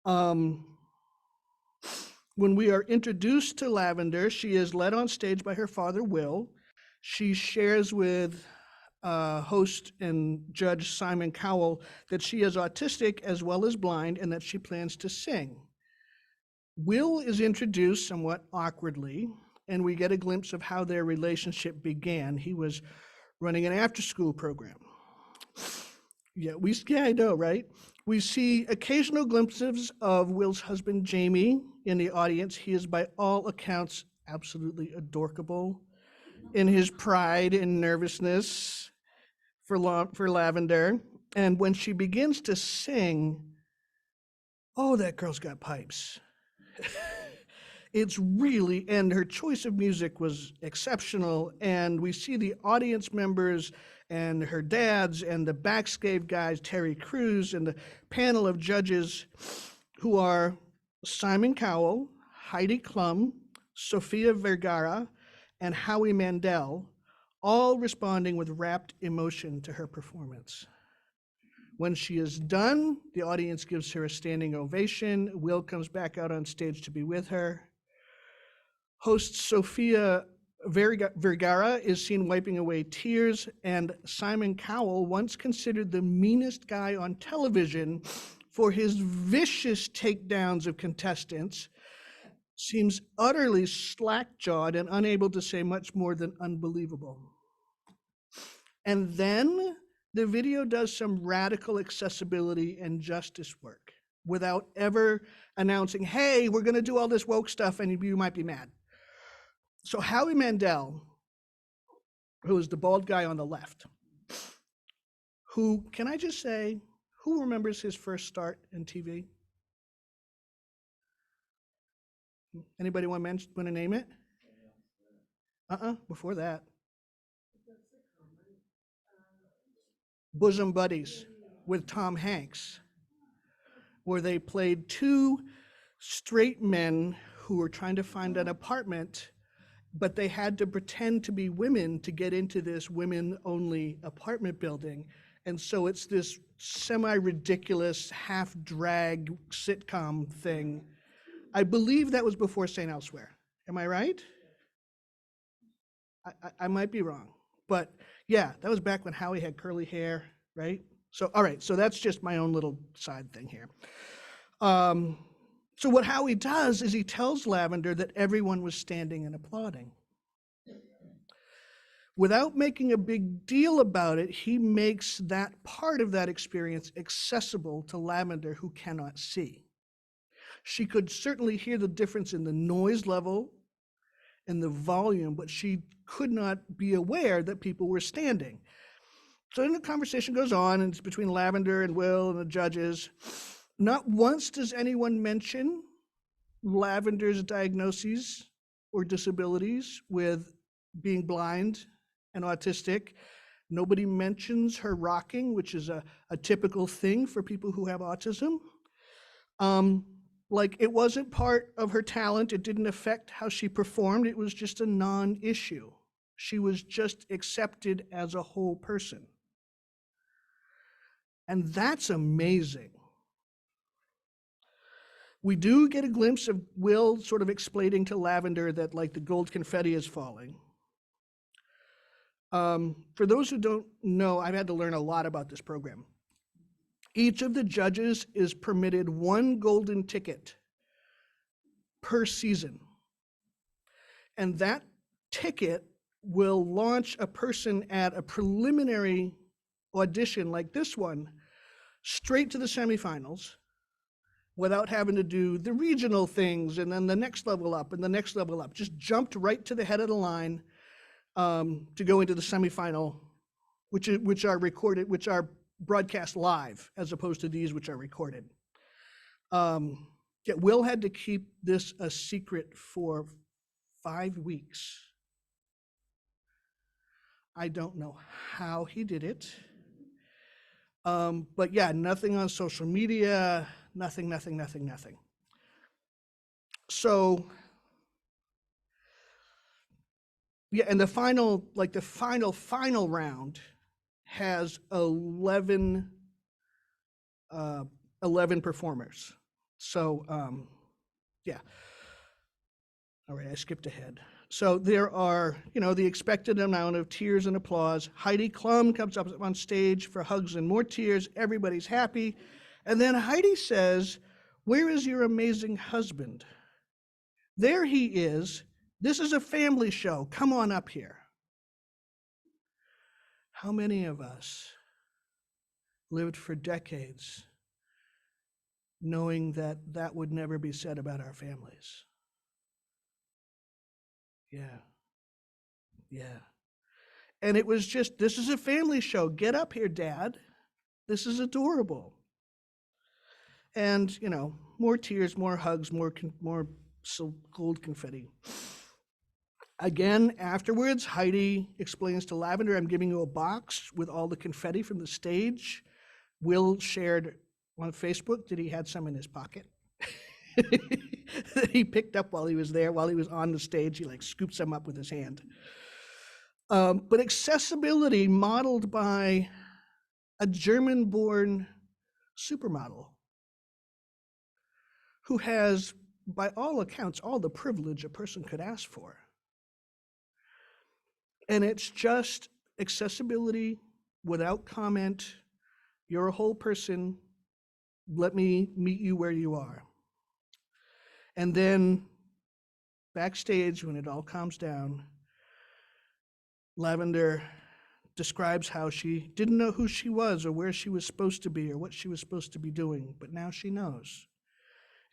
Um, when we are introduced to Lavender, she is led on stage by her father, Will. She shares with host and judge Simon Cowell that she is autistic as well as blind and that she plans to sing. Will is introduced somewhat awkwardly, and we get a glimpse of how their relationship began. He was running an after-school program. Yeah, I know, right? We see occasional glimpses of Will's husband, Jamie, in the audience. He is, by all accounts, absolutely adorable in his pride and nervousness for Lavender. And when she begins to sing, oh, that girl's got pipes. It's really, and her choice of music was exceptional. And we see the audience members and her dads and the backstage guys, Terry Crews, and the panel of judges who are Simon Cowell, Heidi Klum, Sofia Vergara, and Howie Mandel, all responding with rapt emotion to her performance. When she is done, the audience gives her a standing ovation. Will comes back out on stage to be with her. Host Sofia Vergara is seen wiping away tears, and Simon Cowell, once considered the meanest guy on television for his vicious takedowns of contestants, seems utterly slack-jawed and unable to say much more than unbelievable. And then the video does some radical accessibility and justice work without ever announcing, hey, we're gonna do all this woke stuff and you might be mad. So Howie Mandel, who is the bald guy on the left, who, can I just say, who remembers his first start in TV? Anybody want to name it? Before that. Bosom Buddies with Tom Hanks, where they played two straight men who were trying to find an apartment, but they had to pretend to be women to get into this women-only apartment building. And so it's this semi-ridiculous, half-drag sitcom thing. I believe that was before St. Elsewhere. Am I right? I might be wrong. But yeah, that was back when Howie had curly hair, right? So, all right, so that's just my own little side thing here. So what Howie does is he tells Lavender that everyone was standing and applauding. Without making a big deal about it, he makes that part of that experience accessible to Lavender, who cannot see. She could certainly hear the difference in the noise level and the volume, but she could not be aware that people were standing. So then the conversation goes on, and it's between Lavender and Will and the judges. Not once does anyone mention Lavender's diagnoses or disabilities with being blind and autistic. Nobody mentions her rocking, which is a typical thing for people who have autism. Like, it wasn't part of her talent. It didn't affect how she performed. It was just a non-issue. She was just accepted as a whole person. And that's amazing. We do get a glimpse of Will sort of explaining to Lavender that, like, the gold confetti is falling. For those who don't know, I've had to learn a lot about this program. Each of the judges is permitted one golden ticket per season. And that ticket will launch a person at a preliminary audition like this one straight to the semifinals without having to do the regional things and then the next level up and the next level up. Just jumped right to the head of the line to go into the semifinal, which are broadcast live as opposed to these which are recorded. Yeah, Will had to keep this a secret for 5 weeks. I don't know how he did it. But yeah, nothing on social media, nothing. So, yeah, and the final round has 11 performers. So, yeah. All right, I skipped ahead. So there are, the expected amount of tears and applause. Heidi Klum comes up on stage for hugs and more tears. Everybody's happy. And then Heidi says, "Where is your amazing husband?" "There he is. This is a family show. Come on up here." How many of us lived for decades knowing that that would never be said about our families? Yeah, yeah. And it was just, "This is a family show. Get up here, Dad. This is adorable." And, more tears, more hugs, more gold confetti. Again, afterwards, Heidi explains to Lavender, "I'm giving you a box with all the confetti from the stage." Will shared on Facebook that he had some in his pocket that he picked up while he was there, while he was on the stage. He scoops them up with his hand. But accessibility modeled by a German-born supermodel who has, by all accounts, all the privilege a person could ask for. And it's just accessibility without comment. You're a whole person. Let me meet you where you are. And then backstage, when it all calms down, Lavender describes how she didn't know who she was or where she was supposed to be or what she was supposed to be doing, but now she knows.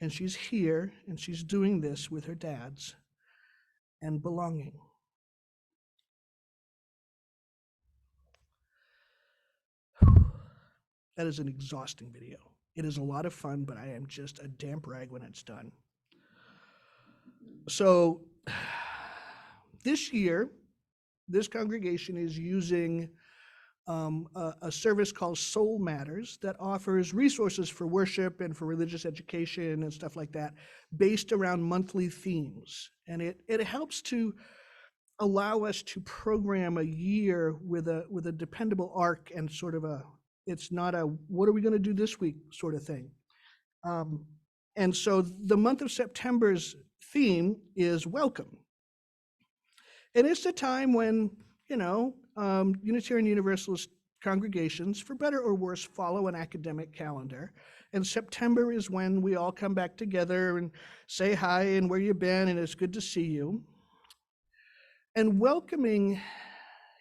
And she's here, and she's doing this with her dads and belonging. That is an exhausting video. It is a lot of fun, but I am just a damp rag when it's done. So this year, this congregation is using a service called Soul Matters that offers resources for worship and for religious education and stuff like that based around monthly themes. And it helps to allow us to program a year with a dependable arc and sort of it's not a "what are we going to do this week" sort of thing. And so the month of September's theme is welcome. And it's a time when, Unitarian Universalist congregations, for better or worse, follow an academic calendar. And September is when we all come back together and say hi and where you've been, and it's good to see you. And welcoming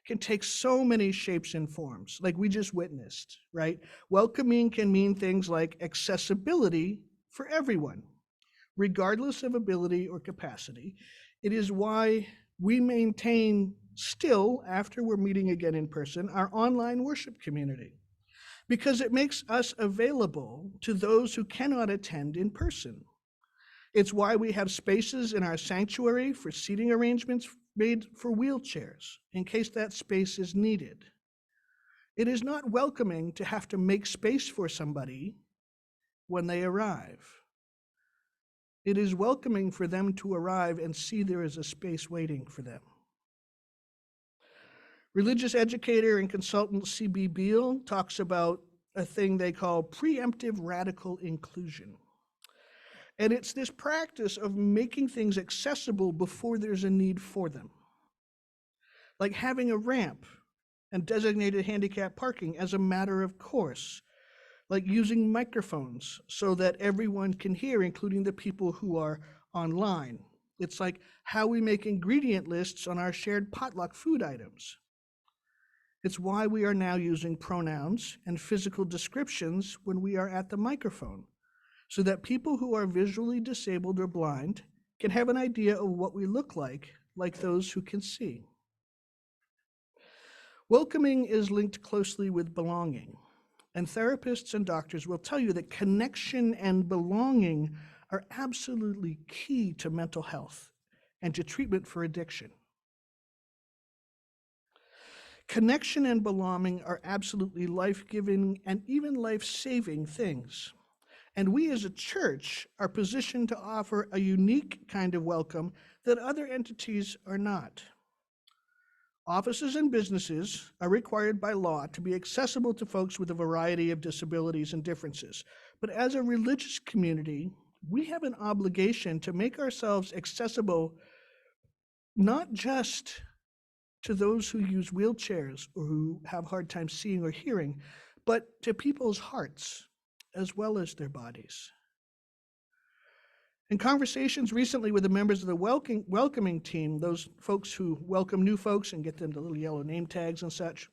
can take so many shapes and forms, like we just witnessed, right? Welcoming can mean things like accessibility for everyone, regardless of ability or capacity. It is why we maintain still, after we're meeting again in person, our online worship community, because it makes us available to those who cannot attend in person. It's why we have spaces in our sanctuary for seating arrangements made for wheelchairs in case that space is needed. It is not welcoming to have to make space for somebody when they arrive. It is welcoming for them to arrive and see there is a space waiting for them. Religious educator and consultant C.B. Beale talks about a thing they call preemptive radical inclusion. And it's this practice of making things accessible before there's a need for them. Like having a ramp and designated handicap parking as a matter of course. Like using microphones so that everyone can hear, including the people who are online. It's like how we make ingredient lists on our shared potluck food items. It's why we are now using pronouns and physical descriptions when we are at the microphone, so that people who are visually disabled or blind can have an idea of what we look like those who can see. Welcoming is linked closely with belonging, and therapists and doctors will tell you that connection and belonging are absolutely key to mental health and to treatment for addiction. Connection and belonging are absolutely life-giving and even life-saving things. And we as a church are positioned to offer a unique kind of welcome that other entities are not. Offices and businesses are required by law to be accessible to folks with a variety of disabilities and differences. But as a religious community, we have an obligation to make ourselves accessible not just to those who use wheelchairs or who have a hard time seeing or hearing, but to people's hearts as well as their bodies. In conversations recently with the members of the welcoming team, those folks who welcome new folks and get them the little yellow name tags and such,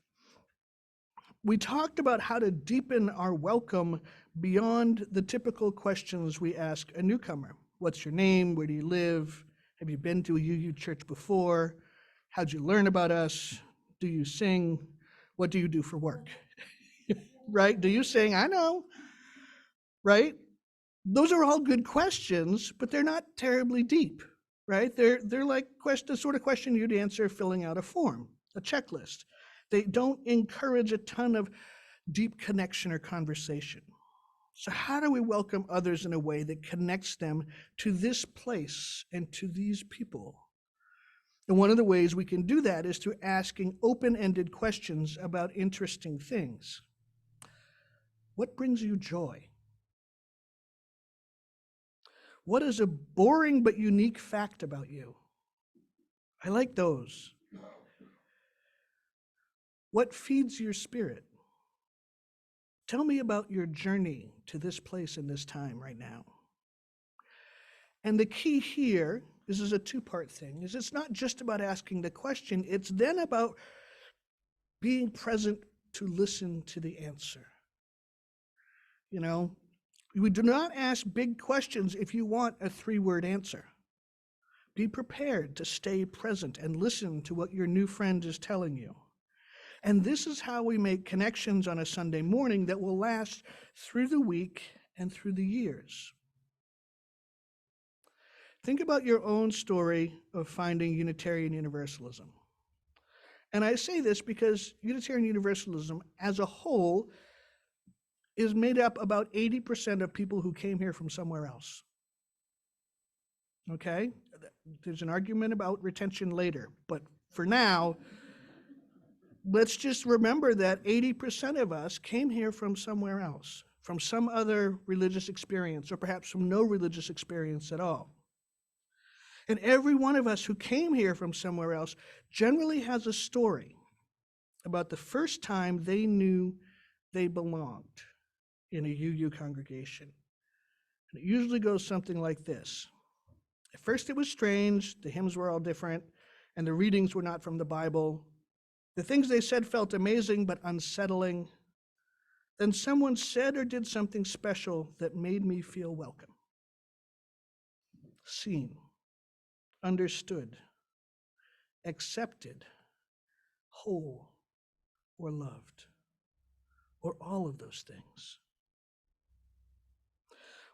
we talked about how to deepen our welcome beyond the typical questions we ask a newcomer. What's your name? Where do you live? Have you been to a UU church before? How'd you learn about us? Do you sing? What do you do for work? Right? Do you sing? I know. Right? Those are all good questions, but they're not terribly deep, right? They're like the sort of question you'd answer filling out a form, a checklist. They don't encourage a ton of deep connection or conversation. So how do we welcome others in a way that connects them to this place and to these people? And one of the ways we can do that is through asking open-ended questions about interesting things. What brings you joy? What is a boring but unique fact about you? I like those. What feeds your spirit? Tell me about your journey to this place in this time right now. And the key here, this is a two-part thing, is it's not just about asking the question, it's then about being present to listen to the answer. You know, we do not ask big questions if you want a 3-word answer. Be prepared to stay present and listen to what your new friend is telling you. And this is how we make connections on a Sunday morning that will last through the week and through the years. Think about your own story of finding Unitarian Universalism. And I say this because Unitarian Universalism as a whole is made up about 80% of people who came here from somewhere else. Okay? There's an argument about retention later, but for now, let's just remember that 80% of us came here from somewhere else, from some other religious experience, or perhaps from no religious experience at all. And every one of us who came here from somewhere else generally has a story about the first time they knew they belonged in a UU congregation. And it usually goes something like this. At first it was strange, the hymns were all different, and the readings were not from the Bible. The things they said felt amazing but unsettling. Then someone said or did something special that made me feel welcome, seen, understood, accepted, whole, or loved, or all of those things.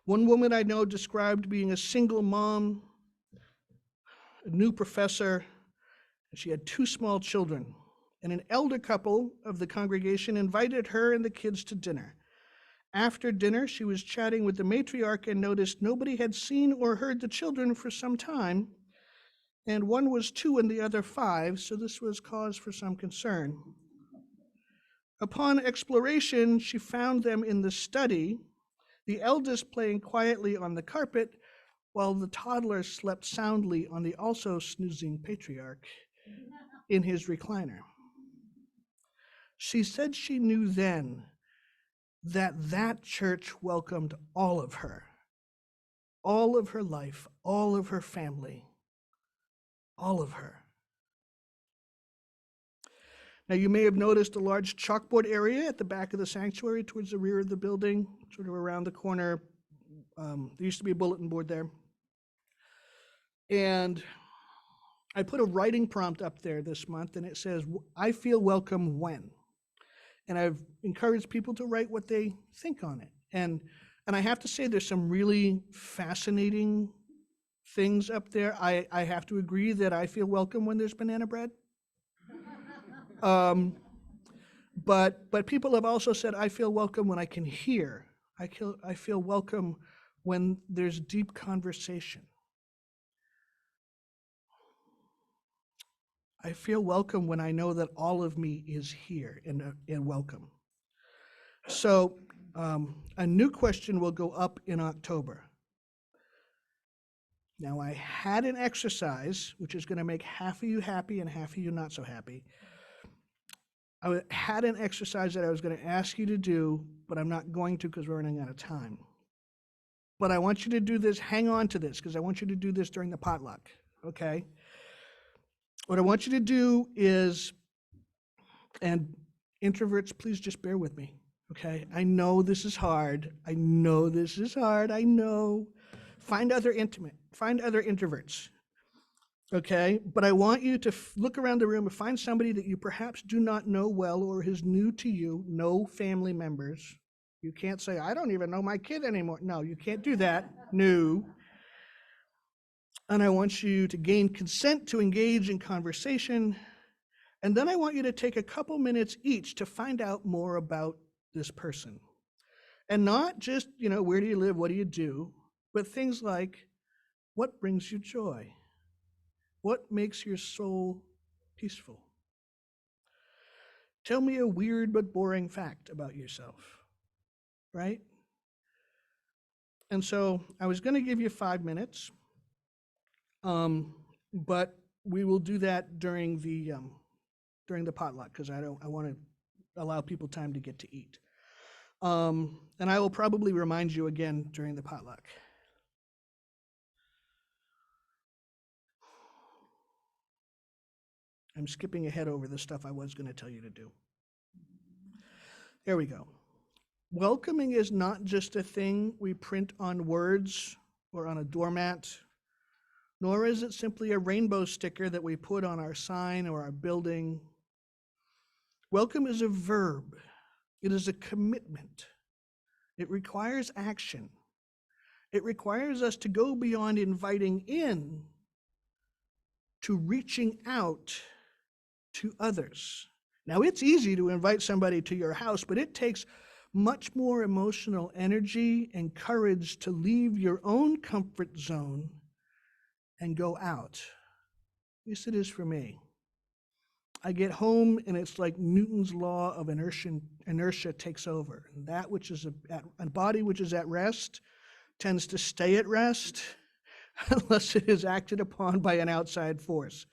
One woman I know described being a single mom, a new professor, and she had 2 small children. And an elder couple of the congregation invited her and the kids to dinner. After dinner, she was chatting with the matriarch and noticed nobody had seen or heard the children for some time, and one was 2 and the other 5, so this was cause for some concern. Upon exploration, she found them in the study, the eldest playing quietly on the carpet, while the toddler slept soundly on the also snoozing patriarch in his recliner. She said she knew then that church welcomed all of her life, all of her family, all of her. Now, you may have noticed a large chalkboard area at the back of the sanctuary towards the rear of the building, sort of around the corner. There used to be a bulletin board there. And I put a writing prompt up there this month, and it says, I feel welcome when. And I've encouraged people to write what they think on it. And I have to say there's some really fascinating things up there. I have to agree that I feel welcome when there's banana bread. But people have also said, I feel welcome when I can hear. I feel welcome when there's deep conversation. I feel welcome when I know that all of me is here and welcome. So A new question will go up in October. Now, I had an exercise, which is going to make half of you happy and half of you not so happy. I had an exercise that I was going to ask you to do, but I'm not going to because we're running out of time. But I want you to do this, hang on to this, because I want you to do this during the potluck, okay? What I want you to do is, and introverts, please just bear with me, okay? I know this is hard. I know. Find other introverts, okay? But I want you to look around the room and find somebody that you perhaps do not know well or is new to you, no family members. You can't say, I don't even know my kid anymore. No, you can't do that. No. And I want you to gain consent to engage in conversation. And then I want you to take a couple minutes each to find out more about this person. And not just, where do you live, what do you do, but things like, what brings you joy? What makes your soul peaceful? Tell me a weird but boring fact about yourself, right? And so I was going to give you 5 minutes, but we will do that during the potluck because I want to allow people time to get to eat. And I will probably remind you again during the potluck. I'm skipping ahead over the stuff I was going to tell you to do. There we go. Welcoming is not just a thing we print on words or on a doormat, nor is it simply a rainbow sticker that we put on our sign or our building. Welcome is a verb. It is a commitment. It requires action. It requires us to go beyond inviting in to reaching out to others. Now, it's easy to invite somebody to your house, but it takes much more emotional energy and courage to leave your own comfort zone and go out. At least it is for me. I get home and it's like Newton's law of inertia takes over. And that which is a body which is at rest tends to stay at rest unless it is acted upon by an outside force.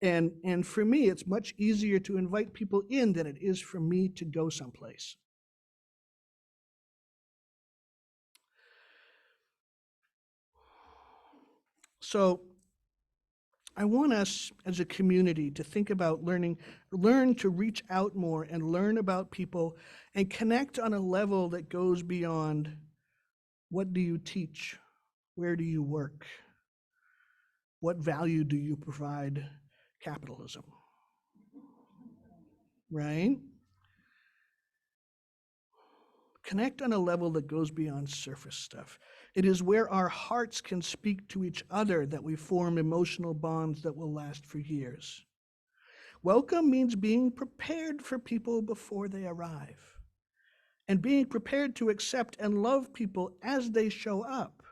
And for me, it's much easier to invite people in than it is for me to go someplace. So I want us as a community to think about learn to reach out more and learn about people and connect on a level that goes beyond what do you teach? Where do you work? What value do you provide capitalism? Right? Connect on a level that goes beyond surface stuff. It is where our hearts can speak to each other that we form emotional bonds that will last for years. Welcome means being prepared for people before they arrive, and being prepared to accept and love people as they show up,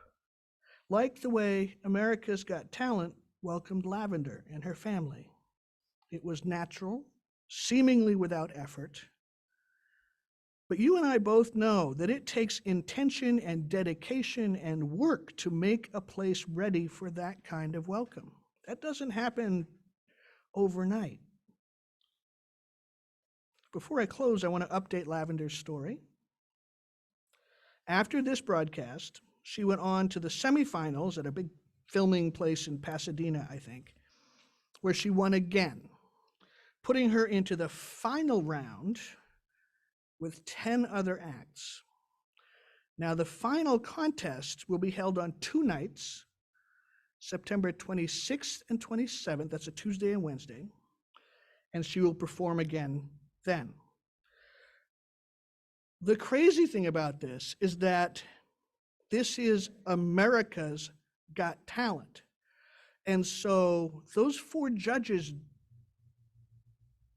like the way America's Got Talent welcomed Lavender and her family. It was natural, seemingly without effort. But you and I both know that it takes intention and dedication and work to make a place ready for that kind of welcome. That doesn't happen overnight. Before I close, I want to update Lavender's story. After this broadcast, she went on to the semifinals at a big filming place in Pasadena, I think, where she won again, putting her into the final round with 10 other acts. Now, the final contest will be held on 2 nights, September 26th and 27th. That's a Tuesday and Wednesday. And she will perform again then. The crazy thing about this is that this is America's Got Talent. And so those 4 judges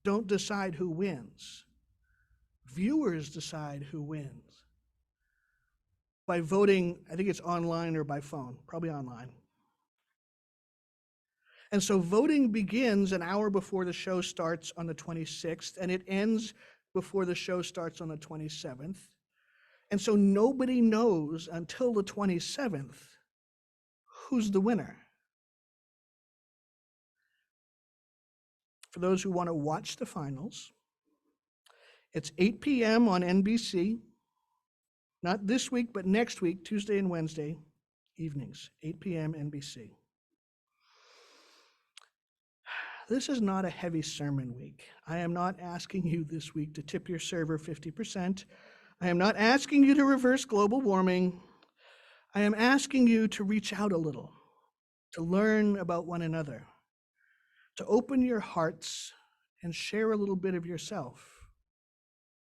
don't decide who wins. Viewers decide who wins by voting. I think it's online or by phone, probably online. And so voting begins an hour before the show starts on the 26th, and it ends before the show starts on the 27th. And so nobody knows until the 27th who's the winner. For those who want to watch the finals, it's 8 p.m. on NBC, not this week, but next week, Tuesday and Wednesday evenings, 8 p.m. NBC. This is not a heavy sermon week. I am not asking you this week to tip your server 50%. I am not asking you to reverse global warming. I am asking you to reach out a little, to learn about one another, to open your hearts and share a little bit of yourself,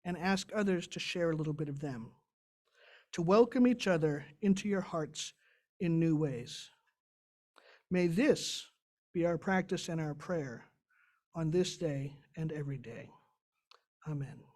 and ask others to share a little bit of them, to welcome each other into your hearts in new ways. May this be our practice and our prayer on this day and every day. Amen.